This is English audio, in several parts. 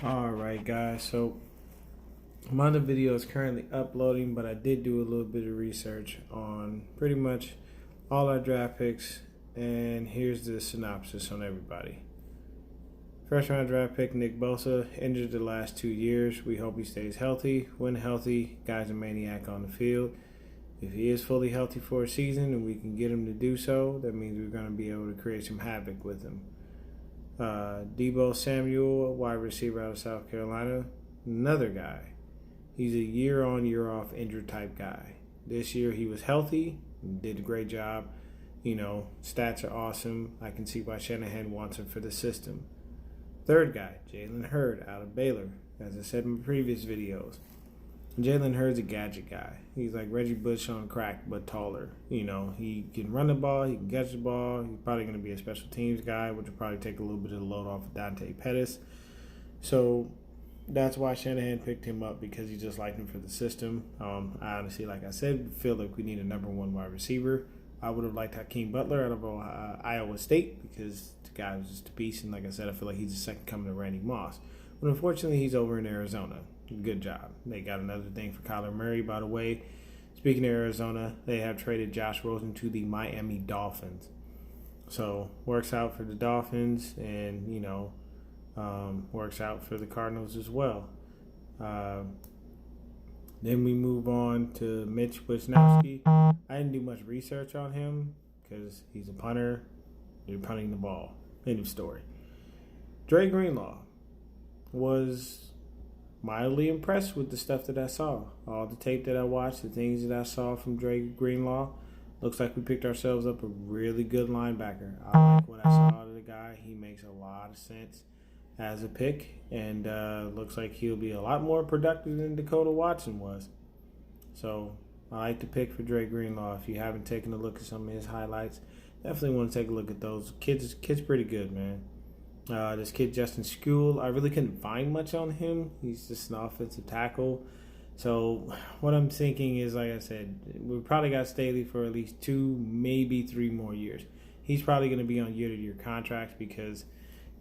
Alright guys, so my other video is currently uploading, but I did do a little bit of research on pretty much all our draft picks, and here's the synopsis on everybody. First round draft pick Nick Bosa, injured the last 2 years. We hope he stays healthy. When healthy, guy's a maniac on the field. If he is fully healthy for a season and we can get him to do so, that means we're going to be able to create some havoc with him. Deebo Samuel, wide receiver out of South Carolina, another guy. He's a year on, year off injured type guy. This year he was healthy, did a great job. Stats are awesome. I can see why Shanahan wants him for the system. Third guy, Jalen Hurd out of Baylor. As I said in my previous videos, Jalen Hurd's a gadget guy. He's like Reggie Bush on crack, but taller. He can run the ball, he can catch the ball. He's probably going to be a special teams guy, which will probably take a little bit of the load off of Dante Pettis. So that's why Shanahan picked him up, because he just liked him for the system. I honestly, like I said, feel like we need a number one wide receiver. I would have liked Hakeem Butler out of Iowa State, because the guy was just a beast. And like I said, I feel like he's the second coming to Randy Moss. But unfortunately, he's over in Arizona. Good job. They got another thing for Kyler Murray, by the way. Speaking of Arizona, they have traded Josh Rosen to the Miami Dolphins. So, works out for the Dolphins, and, works out for the Cardinals as well. Then we move on to Mitch Wisnowski. I didn't do much research on him because he's a punter. You're punting the ball. End of story. Dre Greenlaw was mildly impressed with the stuff that I saw. All the tape that I watched, the things that I saw from Dre Greenlaw, looks like we picked ourselves up a really good linebacker. I like what I saw out of the guy. He makes a lot of sense as a pick, and looks like he'll be a lot more productive than Dakota Watson was. So I like the pick for Dre Greenlaw. If you haven't taken a look at some of his highlights, definitely want to take a look at those. Kid's pretty good, man. This kid, Justin Skule, I really couldn't find much on him. He's just an offensive tackle. So what I'm thinking is, like I said, we probably got Staley for at least 2, maybe 3 more years. He's probably going to be on year-to-year contracts because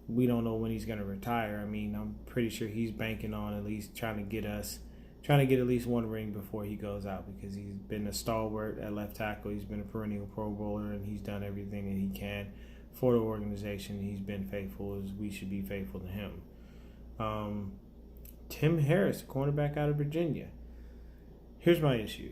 we don't know when he's going to retire. I mean, I'm pretty sure he's banking on at least trying to get at least 1 ring before he goes out, because he's been a stalwart at left tackle. He's been a perennial Pro Bowler, and he's done everything that he can for the organization. He's been faithful as we should be faithful to him. Tim Harris, cornerback out of Virginia. Here's my issue.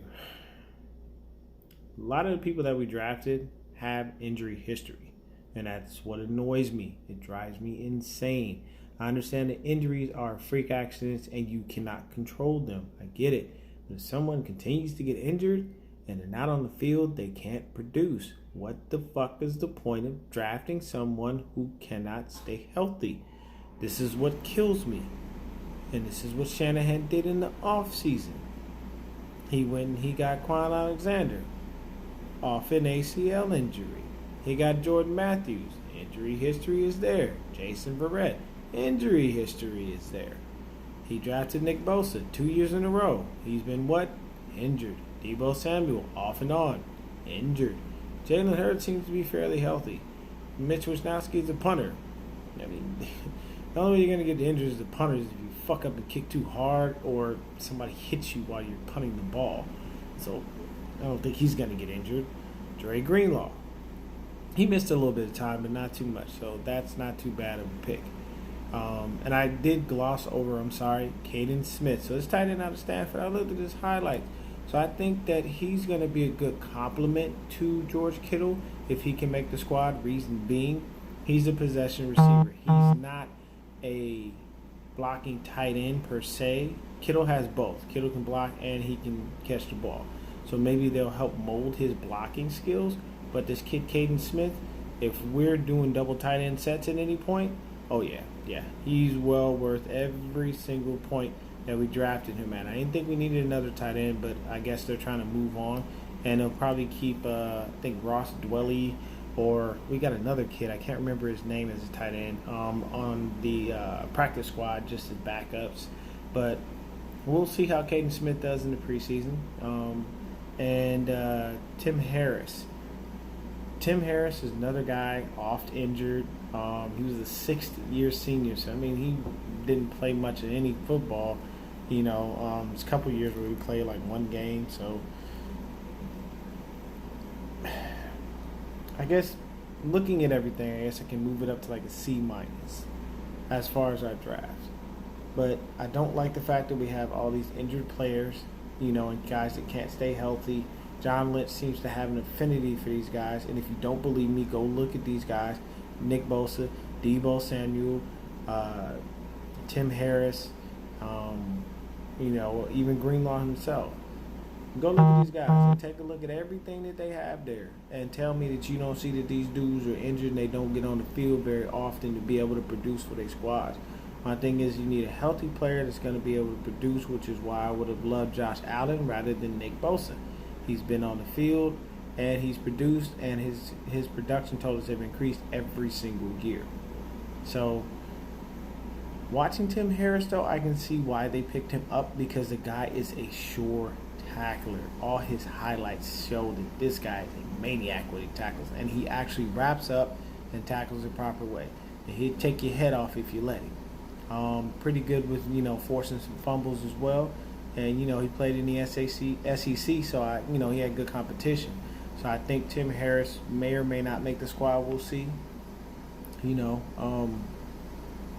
A lot of the people that we drafted have injury history, and that's what annoys me. It drives me insane. I understand that injuries are freak accidents and you cannot control them. I get it. But if someone continues to get injured and they're not on the field, they can't produce. What the fuck is the point of drafting someone who cannot stay healthy? This is what kills me. And this is what Shanahan did in the offseason. He went and he got Quan Alexander off an ACL injury. He got Jordan Matthews. Injury history is there. Jason Verrett. Injury history is there. He drafted Nick Bosa 2 years in a row. He's been what? Injured. Deebo Samuel, off and on. Injured. Jalen Hurd seems to be fairly healthy. Mitch Wisnowski is a punter. I mean, the only way you're going to get injured as a punter is if you fuck up and kick too hard, or somebody hits you while you're punting the ball. So I don't think he's going to get injured. Dre Greenlaw. He missed a little bit of time, but not too much. So that's not too bad of a pick. And I did gloss over, Caden Smith. So this tight end out of Stanford, I looked at his highlights. So I think that he's going to be a good complement to George Kittle if he can make the squad. Reason being, he's a possession receiver. He's not a blocking tight end per se. Kittle has both. Kittle can block and he can catch the ball. So maybe they'll help mold his blocking skills. But this kid, Caden Smith, if we're doing double tight end sets at any point, oh yeah, he's well worth every single point that we drafted him at. I didn't think we needed another tight end, but I guess they're trying to move on, and they'll probably keep, I think, Ross Dwelly, or we got another kid, I can't remember his name as a tight end, on the practice squad just as backups. But we'll see how Caden Smith does in the preseason. And Tim Harris. Tim Harris is another guy oft injured. He was a sixth-year senior, so I mean he didn't play much of any football. It's a couple years where we played like one game. So I guess looking at everything, I guess I can move it up to like a C minus as far as our draft. But I don't like the fact that we have all these injured players, and guys that can't stay healthy. John Lynch seems to have an affinity for these guys, and if you don't believe me, go look at these guys: Nick Bosa, Deebo Samuel, Tim Harris, even Greenlaw himself. Go look at these guys and take a look at everything that they have there, and tell me that you don't see that these dudes are injured and they don't get on the field very often to be able to produce for their squads. My thing is, you need a healthy player that's going to be able to produce, which is why I would have loved Josh Allen rather than Nick Bosa. He's been on the field and he's produced, and his production totals have increased every single year. So watching Tim Harris, though, I can see why they picked him up, because the guy is a sure tackler. All his highlights show that this guy is a maniac when he tackles, and he actually wraps up and tackles the proper way. And he'll take your head off if you let him. Pretty good with forcing some fumbles as well, and he played in the SEC, so he had good competition. So I think Tim Harris may or may not make the squad. We'll see.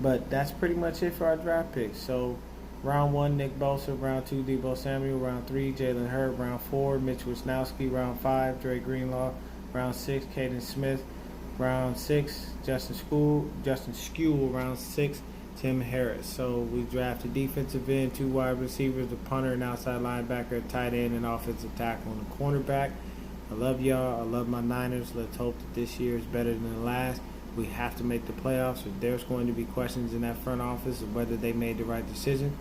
But that's pretty much it for our draft picks. So round 1, Nick Bosa. Round 2, Deebo Samuel. Round 3, Jalen Hurd. Round 4, Mitch Wisnowski. Round 5, Dre Greenlaw. Round 6, Caden Smith. Round 6, Justin Skule. Round 6, Tim Harris. So we drafted defensive end, 2 wide receivers, a punter, an outside linebacker, a tight end, and offensive tackle, and a cornerback. I love y'all. I love my Niners. Let's hope that this year is better than the last. We have to make the playoffs. If there's going to be questions in that front office of whether they made the right decision,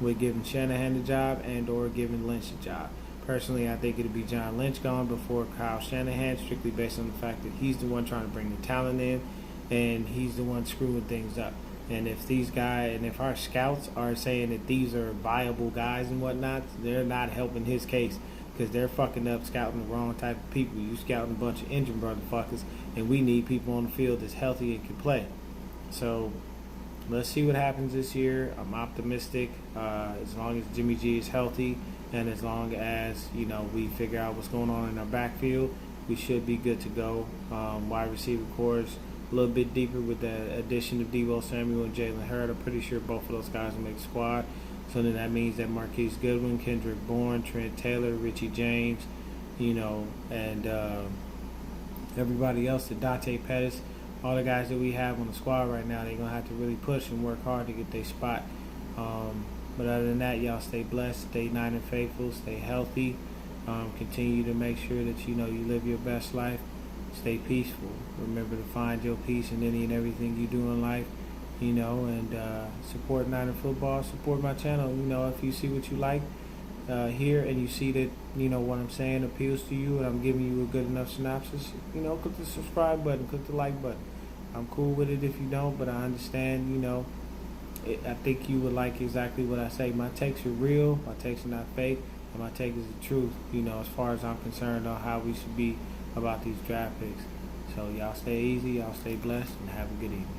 we're giving Shanahan the job and or giving Lynch the job. Personally, I think it'll be John Lynch gone before Kyle Shanahan, strictly based on the fact that he's the one trying to bring the talent in, and he's the one screwing things up. And if our scouts are saying that these are viable guys and whatnot, they're not helping his case, because they're fucking up scouting the wrong type of people. You scouting a bunch of injured motherfuckers, and we need people on the field that's healthy and can play. So let's see what happens this year. I'm optimistic. As long as Jimmy G is healthy, and as long as we figure out what's going on in our backfield, we should be good to go. Wide receiver core is a little bit deeper with the addition of Deebo Samuel and Jalen Hurd. I'm pretty sure both of those guys will make the squad. So then that means that Marquise Goodwin, Kendrick Bourne, Trent Taylor, Richie James, and everybody else, the Dante Pettis, all the guys that we have on the squad right now, they're going to have to really push and work hard to get their spot. But other than that, y'all stay blessed, stay Niner faithful, stay healthy, continue to make sure that you live your best life, stay peaceful. Remember to find your peace in any and everything you do in life. And support Niner football, support my channel. If you see what you like here and you see that, what I'm saying appeals to you and I'm giving you a good enough synopsis, click the subscribe button, click the like button. I'm cool with it if you don't, but I understand, I think you would like exactly what I say. My takes are real, my takes are not fake, and my take is the truth, as far as I'm concerned on how we should be about these draft picks. So y'all stay easy, y'all stay blessed, and have a good evening.